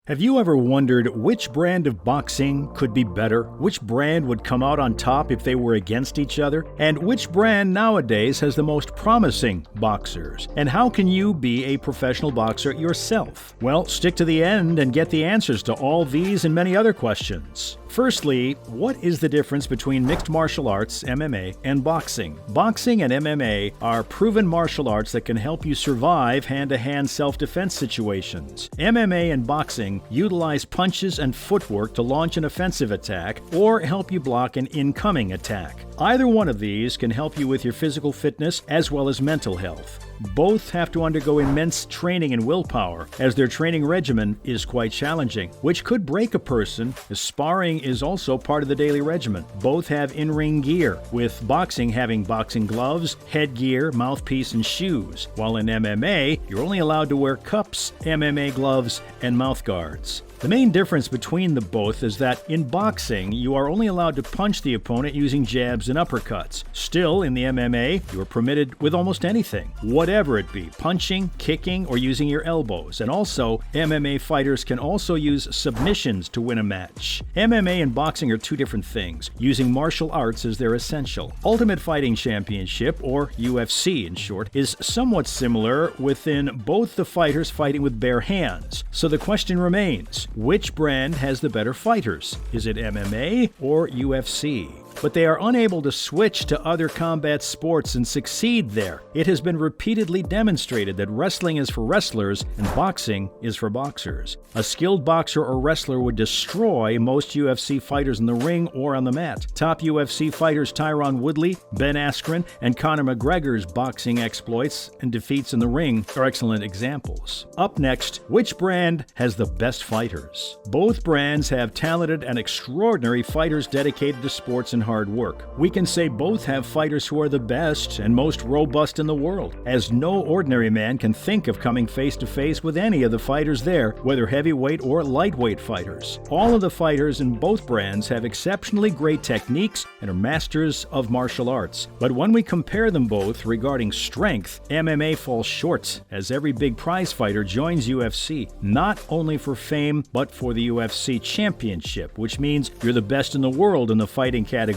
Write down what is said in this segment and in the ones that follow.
Have you ever wondered which brand of boxing could be better? Which brand would come out on top if they were against each other? And which brand nowadays has the most promising boxers? And how can you be a professional boxer yourself? Well, stick to the end and get the answers to all these and many other questions. Firstly, what is the difference between mixed martial arts, MMA, and boxing? Boxing and MMA are proven martial arts that can help you survive hand-to-hand self-defense situations. MMA and boxing utilize punches and footwork to launch an offensive attack or help you block an incoming attack. Either one of these can help you with your physical fitness as well as mental health. Both have to undergo immense training and willpower, as their training regimen is quite challenging, which could break a person, as sparring is also part of the daily regimen. Both have in-ring gear, with boxing having boxing gloves, headgear, mouthpiece, and shoes, while in MMA, you're only allowed to wear cups, MMA gloves, and mouth guards. The main difference between the both is that in boxing, you are only allowed to punch the opponent using jabs and uppercuts. Still, in the MMA, you are permitted with almost anything, whatever it be, punching, kicking, or using your elbows. And also, MMA fighters can also use submissions to win a match. MMA and boxing are two different things, using martial arts as their essential. Ultimate Fighting Championship, or UFC in short, is somewhat similar within both the fighters fighting with bare hands. So the question remains, which brand has the better fighters? Is it MMA or UFC? But they are unable to switch to other combat sports and succeed there. It has been repeatedly demonstrated that wrestling is for wrestlers and boxing is for boxers. A skilled boxer or wrestler would destroy most UFC fighters in the ring or on the mat. Top UFC fighters Tyron Woodley, Ben Askren, and Conor McGregor's boxing exploits and defeats in the ring are excellent examples. Up next, which brand has the best fighters? Both brands have talented and extraordinary fighters dedicated to sports and hard work. We can say both have fighters who are the best and most robust in the world, as no ordinary man can think of coming face to face with any of the fighters there, whether heavyweight or lightweight fighters. All of the fighters in both brands have exceptionally great techniques and are masters of martial arts. But when we compare them both regarding strength, MMA falls short, as every big prize fighter joins UFC, not only for fame, but for the UFC championship, which means you're the best in the world in the fighting category.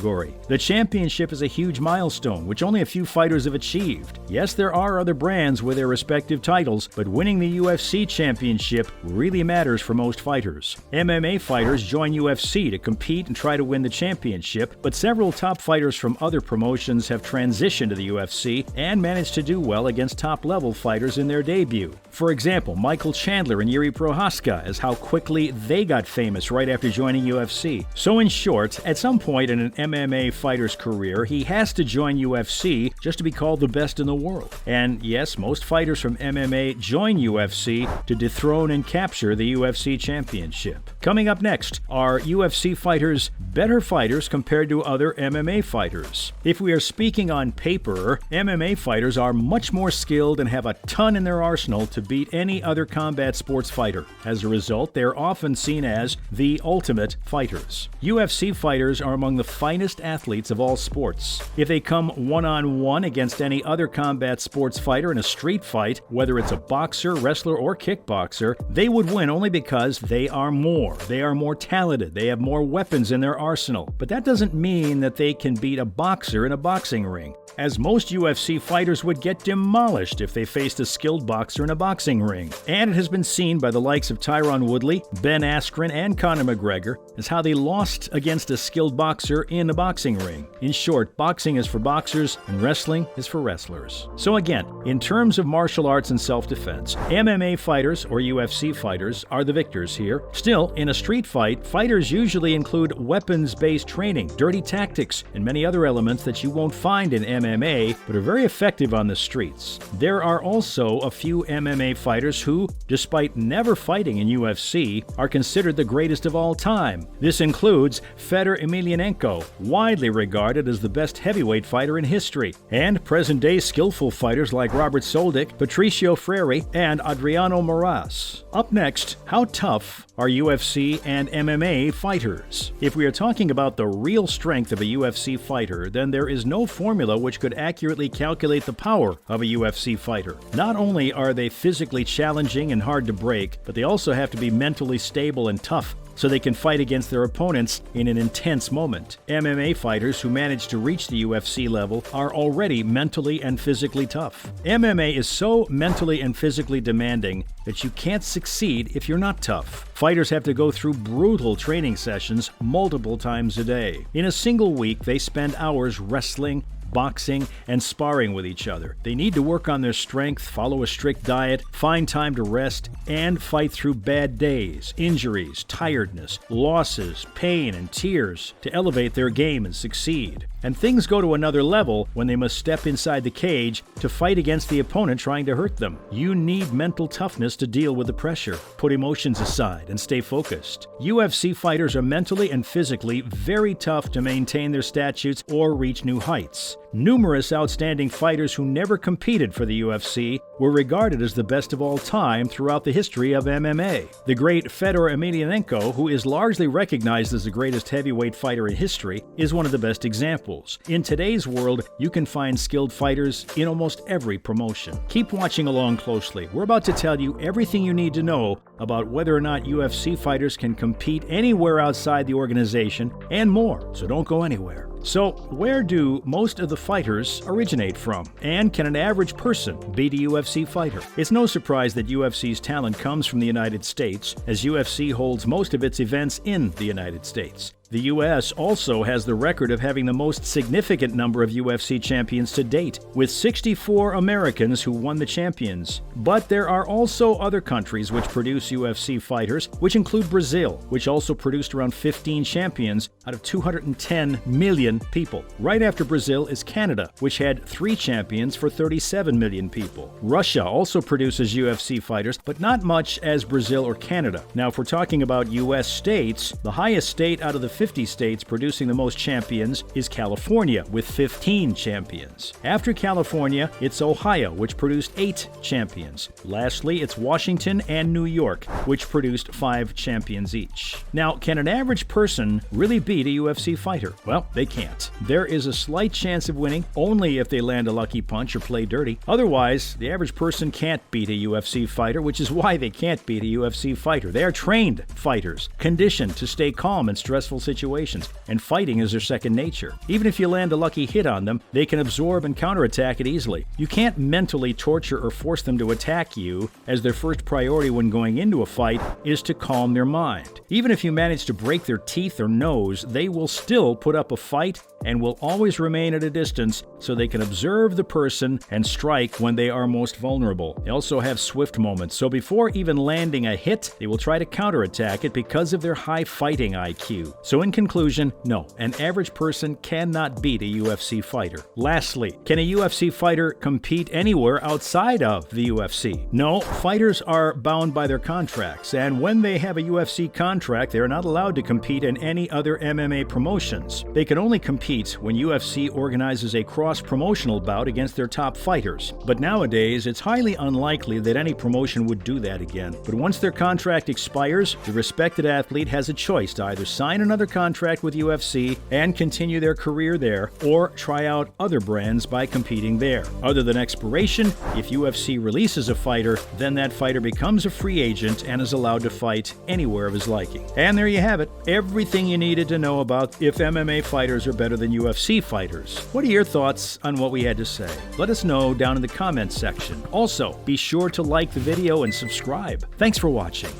The championship is a huge milestone, which only a few fighters have achieved. Yes, there are other brands with their respective titles, but winning the UFC championship really matters for most fighters. MMA fighters join UFC to compete and try to win the championship, but several top fighters from other promotions have transitioned to the UFC and managed to do well against top-level fighters in their debut. For example, Michael Chandler and Yuri Prohaska, as how quickly they got famous right after joining UFC. So in short, at some point in an MMA fighter's career, he has to join UFC just to be called the best in the world. And yes, most fighters from MMA join UFC to dethrone and capture the UFC championship. Coming up next, are UFC fighters better fighters compared to other MMA fighters? If we are speaking on paper, MMA fighters are much more skilled and have a ton in their arsenal to beat any other combat sports fighter. As a result, they are often seen as the ultimate fighters. UFC fighters are among the finest athletes of all sports. If they come one-on-one against any other combat sports fighter in a street fight, whether it's a boxer, wrestler, or kickboxer, they would win only because they are more. They are more talented. They have more weapons in their arsenal. But that doesn't mean that they can beat a boxer in a boxing ring, as most UFC fighters would get demolished if they faced a skilled boxer in a boxing ring. And it has been seen by the likes of Tyron Woodley, Ben Askren, and Conor McGregor as how they lost against a skilled boxer in a boxing ring. In short, boxing is for boxers and wrestling is for wrestlers. So again, in terms of martial arts and self-defense, MMA fighters or UFC fighters are the victors here. Still, in a street fight, fighters usually include weapons-based training, dirty tactics, and many other elements that you won't find in MMA, but are very effective on the streets. There are also a few MMA fighters who, despite never fighting in UFC, are considered the greatest of all time. This includes Fedor Emelianenko, widely regarded as the best heavyweight fighter in history, and present-day skillful fighters like Robert Soldic, Patricio Freire, and Adriano Moraes. Up next, how tough are UFC UFC and MMA fighters. If we are talking about the real strength of a UFC fighter, then there is no formula which could accurately calculate the power of a UFC fighter. Not only are they physically challenging and hard to break, but they also have to be mentally stable and tough, so they can fight against their opponents in an intense moment. MMA fighters who manage to reach the UFC level are already mentally and physically tough. MMA is so mentally and physically demanding that you can't succeed if you're not tough. Fighters have to go through brutal training sessions multiple times a day. In a single week, they spend hours wrestling, boxing, and sparring with each other. They need to work on their strength, follow a strict diet, find time to rest, and fight through bad days, injuries, tiredness, losses, pain, and tears to elevate their game and succeed. And things go to another level when they must step inside the cage to fight against the opponent trying to hurt them. You need mental toughness to deal with the pressure, put emotions aside, and stay focused. UFC fighters are mentally and physically very tough to maintain their statutes or reach new heights. Numerous outstanding fighters who never competed for the UFC were regarded as the best of all time throughout the history of MMA. The great Fedor Emelianenko, who is largely recognized as the greatest heavyweight fighter in history, is one of the best examples. In today's world, you can find skilled fighters in almost every promotion. Keep watching along closely. We're about to tell you everything you need to know about whether or not UFC fighters can compete anywhere outside the organization and more, so don't go anywhere. So, where do most of the fighters originate from? And can an average person beat a UFC fighter? It's no surprise that UFC's talent comes from the United States, as UFC holds most of its events in the United States. The U.S. also has the record of having the most significant number of UFC champions to date, with 64 Americans who won the champions. But there are also other countries which produce UFC fighters, which include Brazil, which also produced around 15 champions out of 210 million people. Right after Brazil is Canada, which had 3 champions for 37 million people. Russia also produces UFC fighters, but not much as Brazil or Canada. Now, if we're talking about U.S. states, the highest state out of the 50 states producing the most champions is California, with 15 champions. After California, it's Ohio, which produced 8 champions. Lastly, it's Washington and New York, which produced 5 champions each. Now, can an average person really beat a UFC fighter? Well, they can't. There is a slight chance of winning only if they land a lucky punch or play dirty. Otherwise, the average person can't beat a UFC fighter, which is why they can't beat a UFC fighter. They are trained fighters, conditioned to stay calm in stressful situations, and fighting is their second nature. Even if you land a lucky hit on them, they can absorb and counterattack it easily. You can't mentally torture or force them to attack you, as their first priority when going into a fight is to calm their mind. Even if you manage to break their teeth or nose, they will still put up a fight and will always remain at a distance so they can observe the person and strike when they are most vulnerable. They also have swift moments, so before even landing a hit, they will try to counterattack it because of their high fighting IQ. So in conclusion, no, an average person cannot beat a UFC fighter. Lastly, can a UFC fighter compete anywhere outside of the UFC? No, fighters are bound by their contracts, and when they have a UFC contract, they are not allowed to compete in any other MMA promotions. They can only compete when UFC organizes a cross-promotional bout against their top fighters. But nowadays, it's highly unlikely that any promotion would do that again. But once their contract expires, the respected athlete has a choice to either sign another contract with UFC and continue their career there, or try out other brands by competing there. Other than expiration, if UFC releases a fighter, then that fighter becomes a free agent and is allowed to fight anywhere of his liking. And there you have it, everything you needed to know about if MMA fighters are better than UFC fighters. What are your thoughts on what we had to say? Let us know down in the comments section. Also, be sure to like the video and subscribe. Thanks for watching.